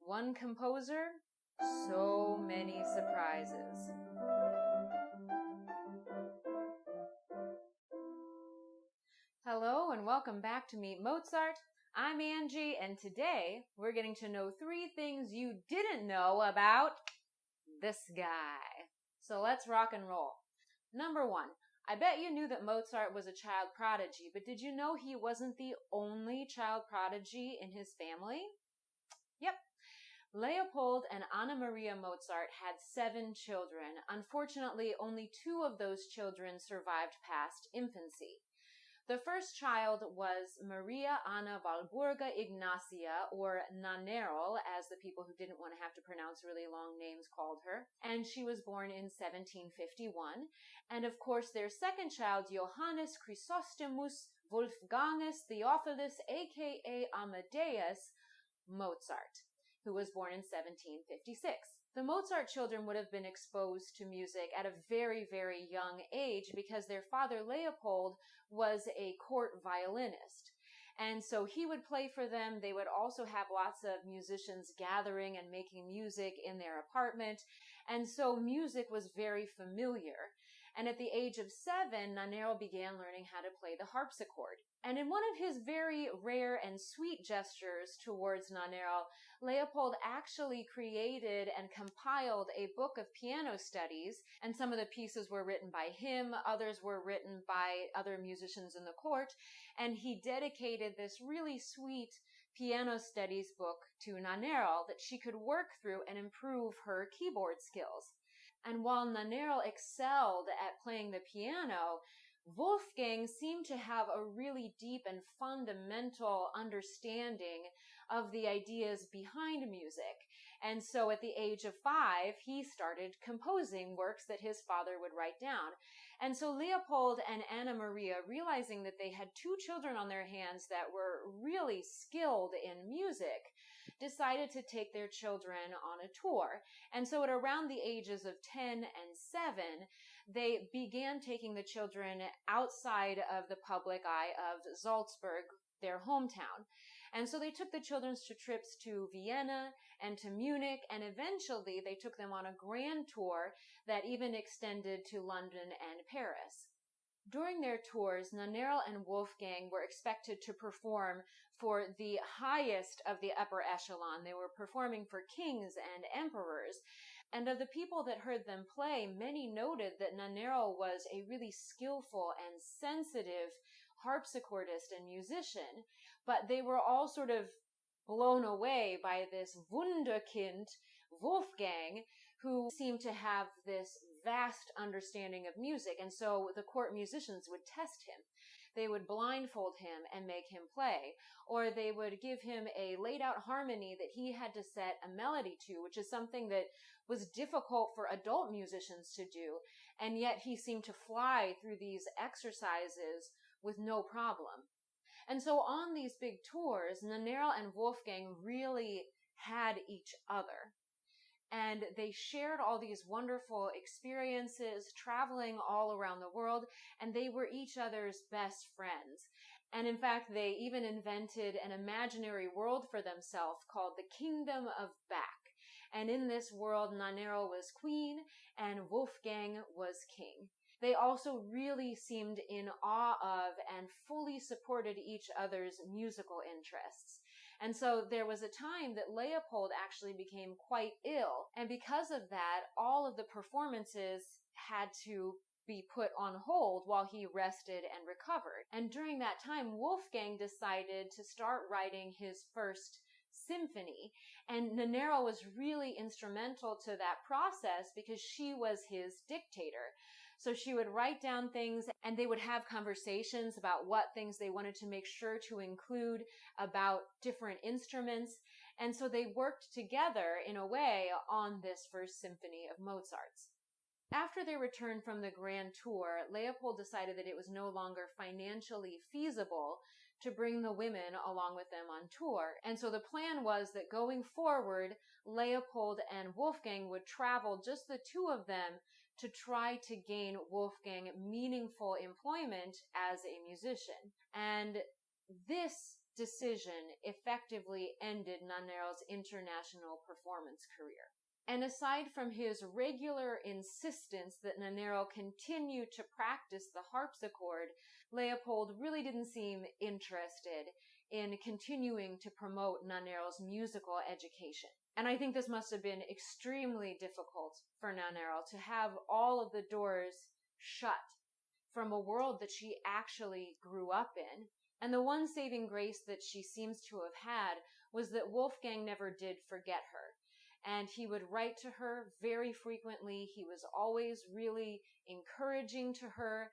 One composer, so many surprises. Hello and welcome back to Meet Mozart. I'm Angie, and today we're getting to know 3 things you didn't know about this guy. So let's rock and roll. Number 1, I bet you knew that Mozart was a child prodigy, but did you know he wasn't the only child prodigy in his family? Yep. Leopold and Anna Maria Mozart had 7 children. Unfortunately, only 2 of those children survived past infancy. The first child was Maria Anna Walburga Ignacia, or Nannerl, as the people who didn't want to have to pronounce really long names called her, and she was born in 1751. And of course, their second child, Johannes Chrysostomus Wolfgangus Theophilus, aka Amadeus Mozart, who was born in 1756. The Mozart children would have been exposed to music at a very, very young age because their father Leopold was a court violinist. And so he would play for them. They would also have lots of musicians gathering and making music in their apartment. And so music was very familiar. And at the age of 7, Nannerl began learning how to play the harpsichord. And in one of his very rare and sweet gestures towards Nannerl, Leopold actually created and compiled a book of piano studies, and some of the pieces were written by him, others were written by other musicians in the court, and he dedicated this really sweet piano studies book to Nannerl that she could work through and improve her keyboard skills. And while Nannerl excelled at playing the piano, Wolfgang seemed to have a really deep and fundamental understanding of the ideas behind music. And so at the age of 5, he started composing works that his father would write down. And so Leopold and Anna Maria, realizing that they had 2 children on their hands that were really skilled in music, decided to take their children on a tour. And so at around the ages of 10 and 7, they began taking the children outside of the public eye of Salzburg, their hometown. And so they took the children to trips to Vienna and to Munich, and eventually they took them on a grand tour that even extended to London and Paris. During their tours, Nannerl and Wolfgang were expected to perform for the highest of the upper echelon. They were performing for kings and emperors. And of the people that heard them play, many noted that Nannerl was a really skillful and sensitive harpsichordist and musician, but they were all sort of blown away by this Wunderkind, Wolfgang, who seemed to have this vast understanding of music. And so the court musicians would test him. They would blindfold him and make him play, or they would give him a laid out harmony that he had to set a melody to, which is something that was difficult for adult musicians to do. And yet he seemed to fly through these exercises with no problem. And so on these big tours, Nannerl and Wolfgang really had each other. And they shared all these wonderful experiences, traveling all around the world, and they were each other's best friends. And in fact, they even invented an imaginary world for themselves called the Kingdom of Bach. And in this world, Nannerl was queen and Wolfgang was king. They also really seemed in awe of and fully supported each other's musical interests. And so there was a time that Leopold actually became quite ill. And because of that, all of the performances had to be put on hold while he rested and recovered. And during that time, Wolfgang decided to start writing his first symphony. And Nannerl was really instrumental to that process because she was his dictator. So she would write down things and they would have conversations about what things they wanted to make sure to include about different instruments. And so they worked together in a way on this first symphony of Mozart's. After their return from the grand tour, Leopold decided that it was no longer financially feasible to bring the women along with them on tour. And so the plan was that going forward, Leopold and Wolfgang would travel, just the 2 of them, to try to gain Wolfgang meaningful employment as a musician. And this decision effectively ended Nannerl's international performance career. And aside from his regular insistence that Nannerl continue to practice the harpsichord, Leopold really didn't seem interested in continuing to promote Nannerl's musical education. And I think this must have been extremely difficult for Nannerl to have all of the doors shut from a world that she actually grew up in. And the one saving grace that she seems to have had was that Wolfgang never did forget her. And he would write to her very frequently. He was always really encouraging to her.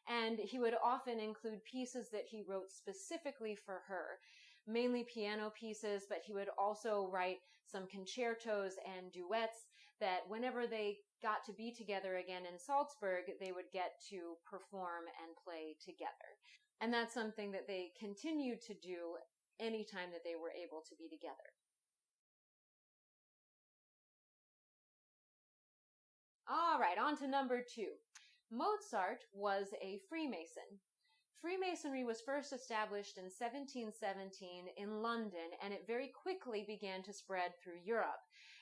And he would often include pieces that he wrote specifically for her, mainly piano pieces, but he would also write some concertos and duets that whenever they got to be together again in Salzburg, they would get to perform and play together. And that's something that they continued to do anytime that they were able to be together. All right, on to number 2. Mozart was a Freemason. Freemasonry was first established in 1717 in London, and it very quickly began to spread through Europe.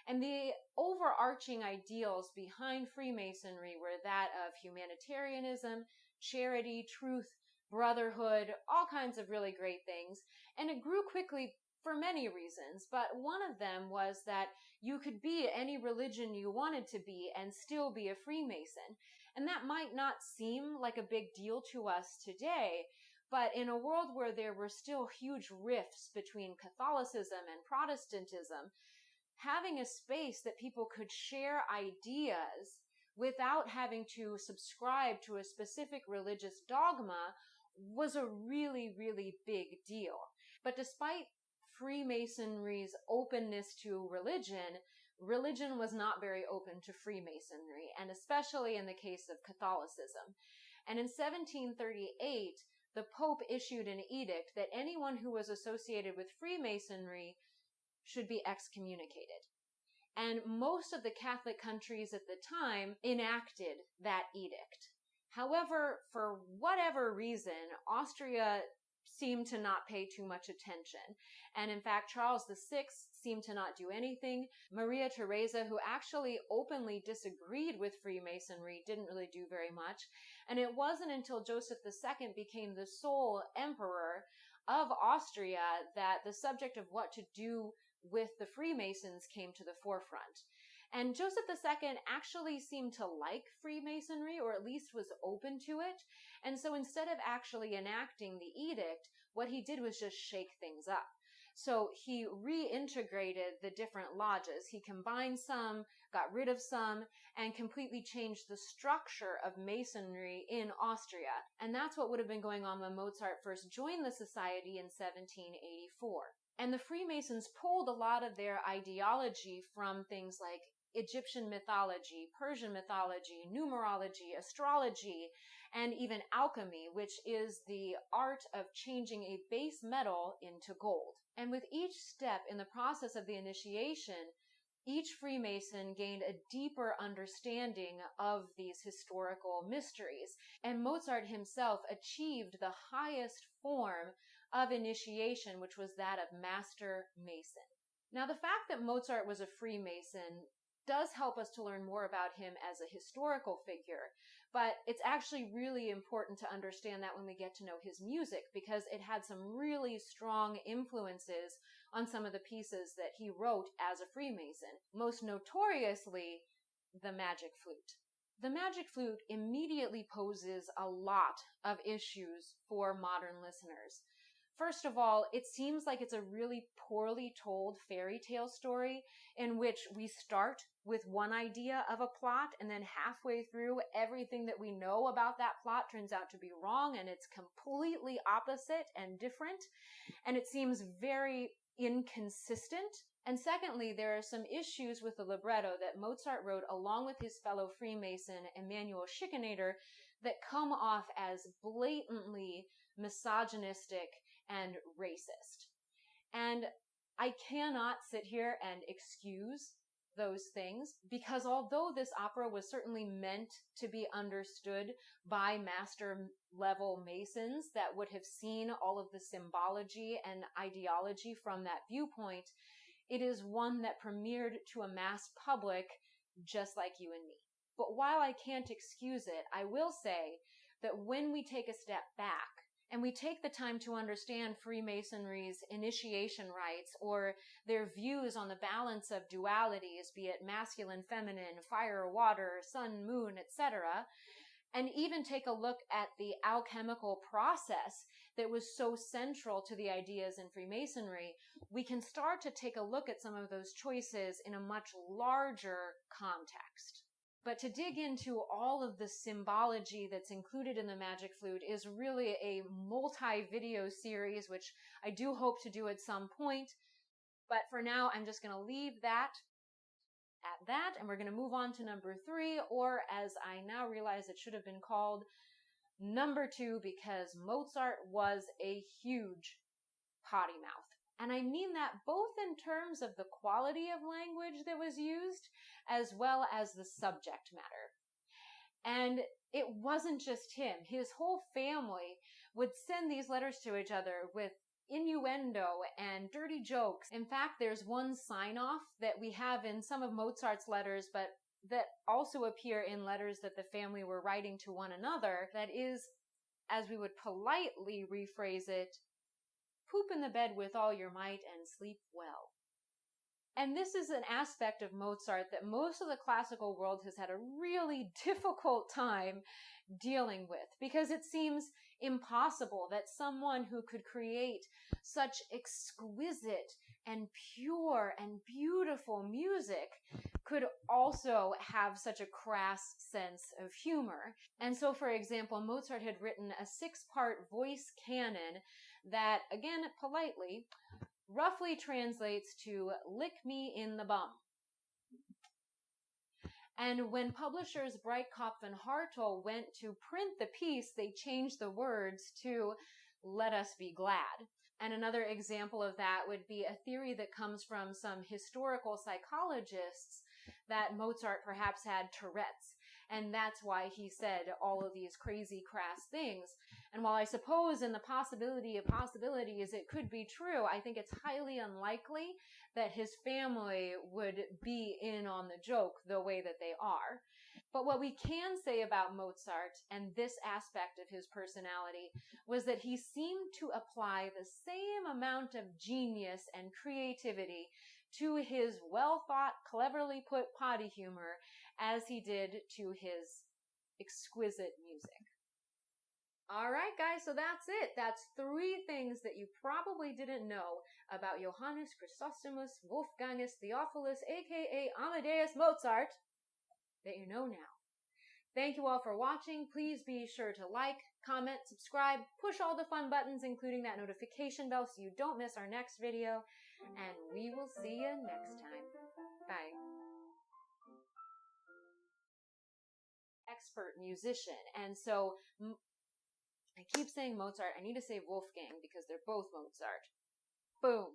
And the overarching ideals behind Freemasonry were that of humanitarianism, charity, truth, brotherhood, all kinds of really great things. And it grew quickly for many reasons, but one of them was that you could be any religion you wanted to be and still be a Freemason. And that might not seem like a big deal to us today, but in a world where there were still huge rifts between Catholicism and Protestantism, having a space that people could share ideas without having to subscribe to a specific religious dogma was a really, really big deal. But despite Freemasonry's openness to religion, religion was not very open to Freemasonry, and especially in the case of Catholicism. And in 1738, the Pope issued an edict that anyone who was associated with Freemasonry should be excommunicated. And most of the Catholic countries at the time enacted that edict. However, for whatever reason, Austria seemed to not pay too much attention. And in fact, Charles VI seemed to not do anything. Maria Theresa, who actually openly disagreed with Freemasonry, didn't really do very much. And it wasn't until Joseph II became the sole emperor of Austria that the subject of what to do with the Freemasons came to the forefront. And Joseph II actually seemed to like Freemasonry, or at least was open to it. And so instead of actually enacting the edict, what he did was just shake things up. So he reintegrated the different lodges. He combined some, got rid of some, and completely changed the structure of Masonry in Austria. And that's what would have been going on when Mozart first joined the society in 1784. And the Freemasons pulled a lot of their ideology from things like Egyptian mythology, Persian mythology, numerology, astrology, and even alchemy, which is the art of changing a base metal into gold. And with each step in the process of the initiation, each Freemason gained a deeper understanding of these historical mysteries. And Mozart himself achieved the highest form of initiation, which was that of Master Mason. Now, the fact that Mozart was a Freemason does help us to learn more about him as a historical figure, but it's actually really important to understand that when we get to know his music, because it had some really strong influences on some of the pieces that he wrote as a Freemason, most notoriously the Magic Flute. The Magic Flute immediately poses a lot of issues for modern listeners. First of all, it seems like it's a really poorly told fairy tale story in which we start with one idea of a plot, and then halfway through, everything that we know about that plot turns out to be wrong, and it's completely opposite and different, and it seems very inconsistent. And secondly, there are some issues with the libretto that Mozart wrote along with his fellow Freemason, Emanuel Schikaneder, that come off as blatantly misogynistic and racist. And I cannot sit here and excuse those things, because although this opera was certainly meant to be understood by master level Masons that would have seen all of the symbology and ideology from that viewpoint, it is one that premiered to a mass public just like you and me. But while I can't excuse it, I will say that when we take a step back and we take the time to understand Freemasonry's initiation rites or their views on the balance of dualities, be it masculine, feminine, fire, water, sun, moon, etc., and even take a look at the alchemical process that was so central to the ideas in Freemasonry, we can start to take a look at some of those choices in a much larger context. But to dig into all of the symbology that's included in the magic flute is really a multi-video series, which I do hope to do at some point. But for now, I'm just going to leave that at that, and we're going to move on to number 3, or as I now realize it should have been called, number 2, because Mozart was a huge potty mouth. And I mean that both in terms of the quality of language that was used, as well as the subject matter. And it wasn't just him. His whole family would send these letters to each other with innuendo and dirty jokes. In fact, there's one sign-off that we have in some of Mozart's letters, but that also appear in letters that the family were writing to one another, that is, as we would politely rephrase it, poop in the bed with all your might and sleep well. And this is an aspect of Mozart that most of the classical world has had a really difficult time dealing with, because it seems impossible that someone who could create such exquisite and pure and beautiful music could also have such a crass sense of humor. And so, for example, Mozart had written a 6-part voice canon that, again, politely, roughly translates to lick me in the bum. And when publishers Breitkopf and Hartel went to print the piece, they changed the words to let us be glad. And another example of that would be a theory that comes from some historical psychologists that Mozart perhaps had Tourette's. And that's why he said all of these crazy, crass things. And while I suppose in the possibility of possibilities it could be true, I think it's highly unlikely that his family would be in on the joke the way that they are. But what we can say about Mozart and this aspect of his personality was that he seemed to apply the same amount of genius and creativity to his well-thought, cleverly put potty humor as he did to his exquisite music. Alright guys, so that's it. That's 3 things that you probably didn't know about Johannes Chrysostomus Wolfgangus Theophilus, aka Amadeus Mozart, that you know now. Thank you all for watching. Please be sure to like, comment, subscribe, push all the fun buttons, including that notification bell so you don't miss our next video, and we will see you next time. Bye. Expert musician, and so I keep saying Mozart. I need to say Wolfgang because they're both Mozart. Boom.